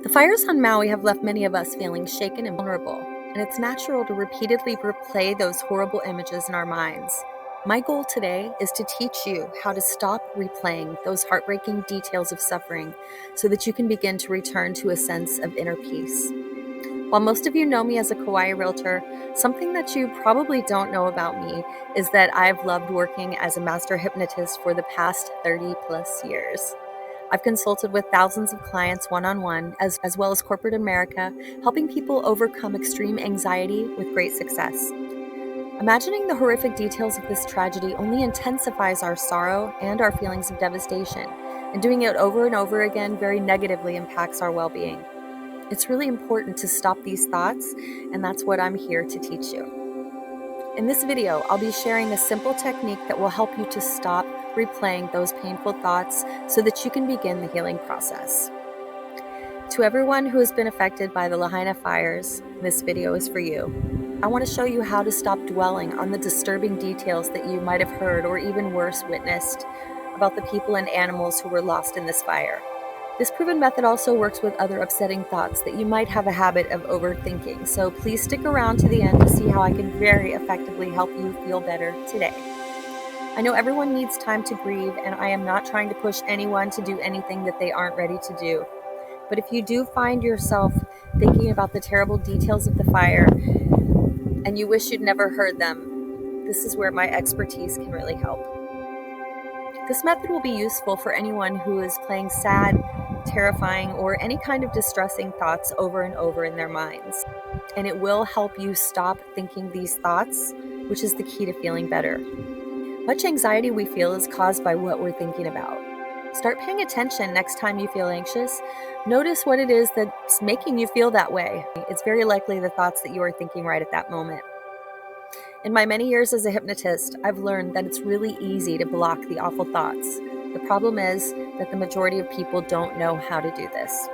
The fires on Maui have left many of us feeling shaken and vulnerable, and it's natural to repeatedly replay those horrible images in our minds. My goal today is to teach you how to stop replaying those heartbreaking details of suffering so that you can begin to return to a sense of inner peace. While most of you know me as a Kauai realtor, something that you probably don't know about me is that I've loved working as a master hypnotist for the past 30 plus years. I've consulted with thousands of clients one-on-one, as well as corporate America, helping people overcome extreme anxiety with great success. Imagining the horrific details of this tragedy only intensifies our sorrow and our feelings of devastation, and doing it over and over again very negatively impacts our well-being. It's really important to stop these thoughts, and that's what I'm here to teach you. In this video, I'll be sharing a simple technique that will help you to stop replaying those painful thoughts so that you can begin the healing process. To everyone who has been affected by the Lahaina fires, this video is for you. I want to show you how to stop dwelling on the disturbing details that you might have heard or even worse witnessed about the people and animals who were lost in this fire. This proven method also works with other upsetting thoughts that you might have a habit of overthinking, so please stick around to the end to see how I can very effectively help you feel better today. I know everyone needs time to grieve, and I am not trying to push anyone to do anything that they aren't ready to do. But if you do find yourself thinking about the terrible details of the fire and you wish you'd never heard them, this is where my expertise can really help. This method will be useful for anyone who is playing sad, terrifying, or any kind of distressing thoughts over and over in their minds. And it will help you stop thinking these thoughts, which is the key to feeling better. Much anxiety we feel is caused by what we're thinking about. Start paying attention next time you feel anxious. Notice what it is that's making you feel that way. It's very likely the thoughts that you are thinking right at that moment. In my many years as a hypnotist, I've learned that it's really easy to block the awful thoughts. The problem is that the majority of people don't know how to do this.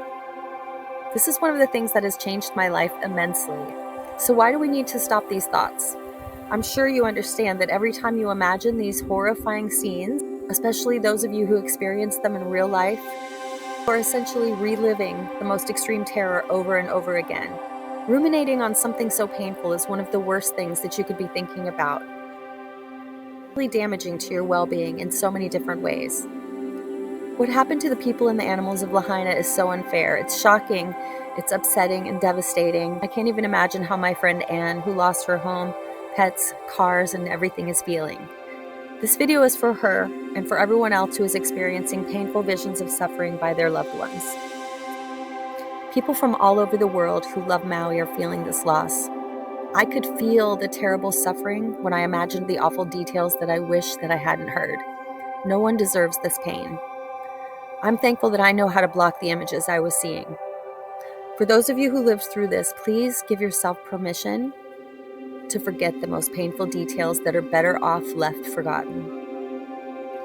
This is one of the things that has changed my life immensely. So why do we need to stop these thoughts? I'm sure you understand that every time you imagine these horrifying scenes, especially those of you who experience them in real life, you are essentially reliving the most extreme terror over and over again. Ruminating on something so painful is one of the worst things that you could be thinking about. It's really damaging to your well-being in so many different ways. What happened to the people and the animals of Lahaina is so unfair. It's shocking, it's upsetting and devastating. I can't even imagine how my friend Anne, who lost her home, pets, cars, and everything, is feeling. This video is for her and for everyone else who is experiencing painful visions of suffering by their loved ones. People from all over the world who love Maui are feeling this loss. I could feel the terrible suffering when I imagined the awful details that I wish that I hadn't heard. No one deserves this pain. I'm thankful that I know how to block the images I was seeing. For those of you who lived through this, please give yourself permission to forget the most painful details that are better off left forgotten.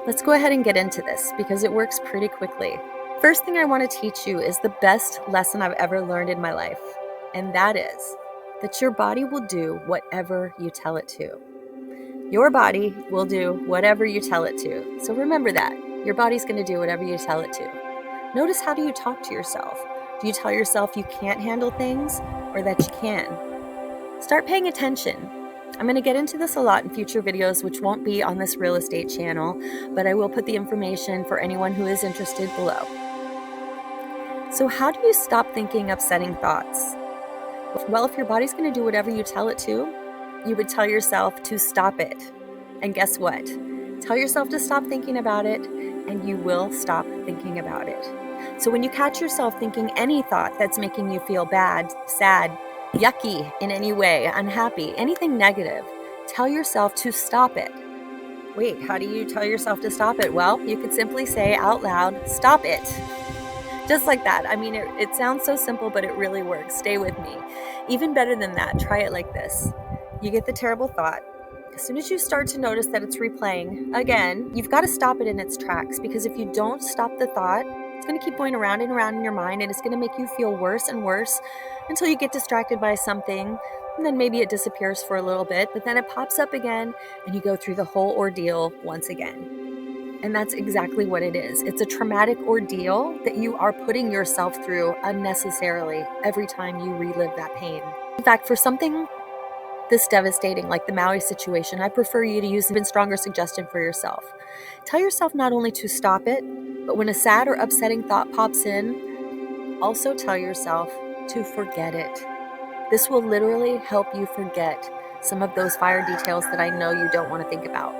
Let's go ahead and get into this because it works pretty quickly. First thing I want to teach you is the best lesson I've ever learned in my life, and that is that your body will do whatever you tell it to. Your body will do whatever you tell it to. So remember that. Your body's going to do whatever you tell it to. Notice, how do you talk to yourself? Do you tell yourself you can't handle things or that you can? Start paying attention. I'm going to get into this a lot in future videos, which won't be on this real estate channel, but I will put the information for anyone who is interested below. So how do you stop thinking upsetting thoughts? Well, if your body's going to do whatever you tell it to, you would tell yourself to stop it. And guess what? Tell yourself to stop thinking about it, and you will stop thinking about it. So when you catch yourself thinking any thought that's making you feel bad, sad, yucky in any way, unhappy, anything negative, tell yourself to stop it. Wait, how do you tell yourself to stop it? Well, you could simply say out loud, "Stop it." Just like that. I mean, it sounds so simple, but it really works. Stay with me. Even better than that, try it like this. You get the terrible thought. As soon as you start to notice that it's replaying, again, you've got to stop it in its tracks, because if you don't stop the thought, it's going to keep going around and around in your mind, and it's going to make you feel worse and worse until you get distracted by something, and then maybe it disappears for a little bit, but then it pops up again, and you go through the whole ordeal once again. And that's exactly what it is. It's a traumatic ordeal that you are putting yourself through unnecessarily every time you relive that pain. In fact, for something this devastating, like the Maui situation, I prefer you to use an even stronger suggestion for yourself. Tell yourself not only to stop it, but when a sad or upsetting thought pops in, also tell yourself to forget it. This will literally help you forget some of those fire details that I know you don't want to think about.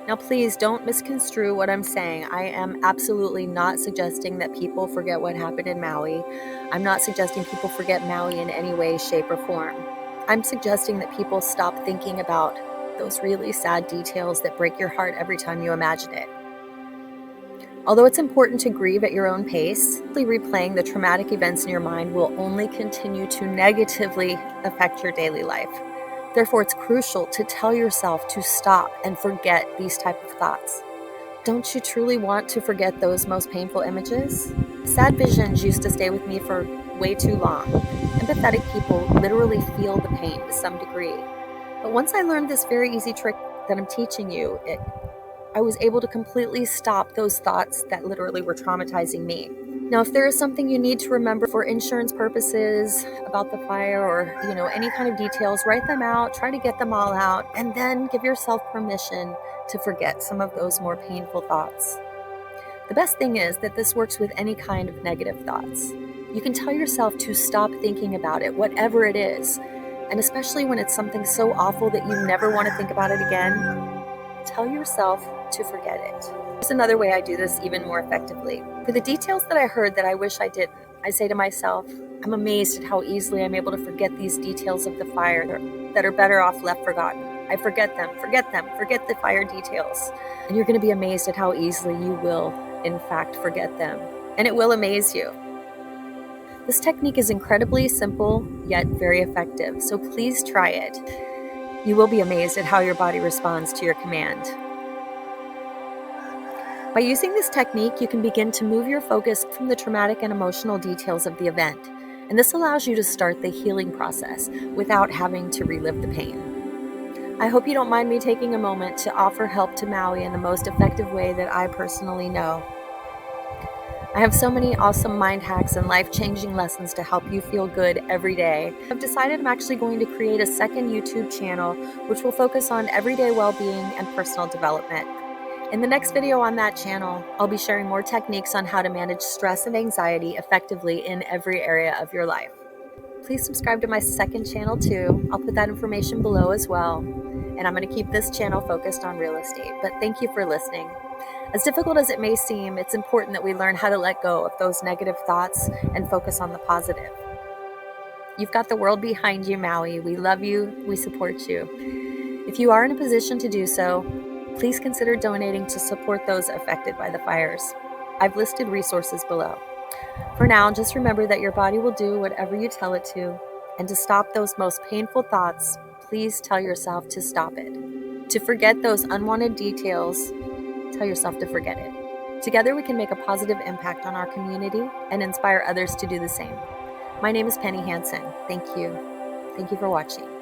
Now, please don't misconstrue what I'm saying. I am absolutely not suggesting that people forget what happened in Maui. I'm not suggesting people forget Maui in any way, shape, or form. I'm suggesting that people stop thinking about those really sad details that break your heart every time you imagine it. Although it's important to grieve at your own pace, replaying the traumatic events in your mind will only continue to negatively affect your daily life. Therefore, it's crucial to tell yourself to stop and forget these type of thoughts. Don't you truly want to forget those most painful images? Sad visions used to stay with me for way too long. Empathetic people literally feel the pain to some degree. But once I learned this very easy trick that I'm teaching you, I was able to completely stop those thoughts that literally were traumatizing me. Now, if there is something you need to remember for insurance purposes about the fire or, any kind of details, write them out, try to get them all out, and then give yourself permission to forget some of those more painful thoughts. The best thing is that this works with any kind of negative thoughts. You can tell yourself to stop thinking about it, whatever it is. And especially when it's something so awful that you never want to think about it again, tell yourself to forget it. There's another way I do this even more effectively. For the details that I heard that I wish I didn't, I say to myself, I'm amazed at how easily I'm able to forget these details of the fire that are better off left forgotten. I forget the fire details. And you're going to be amazed at how easily you will, in fact, forget them. And it will amaze you. This technique is incredibly simple, yet very effective, so please try it. You will be amazed at how your body responds to your command. By using this technique, you can begin to move your focus from the traumatic and emotional details of the event, and this allows you to start the healing process without having to relive the pain. I hope you don't mind me taking a moment to offer help to Maui in the most effective way that I personally know. I have so many awesome mind hacks and life-changing lessons to help you feel good every day. I've decided I'm actually going to create a second YouTube channel which will focus on everyday well-being and personal development. In the next video on that channel, I'll be sharing more techniques on how to manage stress and anxiety effectively in every area of your life. Please subscribe to my second channel too. I'll put that information below as well. And I'm going to keep this channel focused on real estate. But thank you for listening. As difficult as it may seem, it's important that we learn how to let go of those negative thoughts and focus on the positive. You've got the world behind you, Maui. We love you. We support you. If you are in a position to do so, please consider donating to support those affected by the fires. I've listed resources below. For now, just remember that your body will do whatever you tell it to, and to stop those most painful thoughts, please tell yourself to stop it. To forget those unwanted details, tell yourself to forget it. Together we can make a positive impact on our community and inspire others to do the same. My name is Penny Hansen. Thank you. Thank you for watching.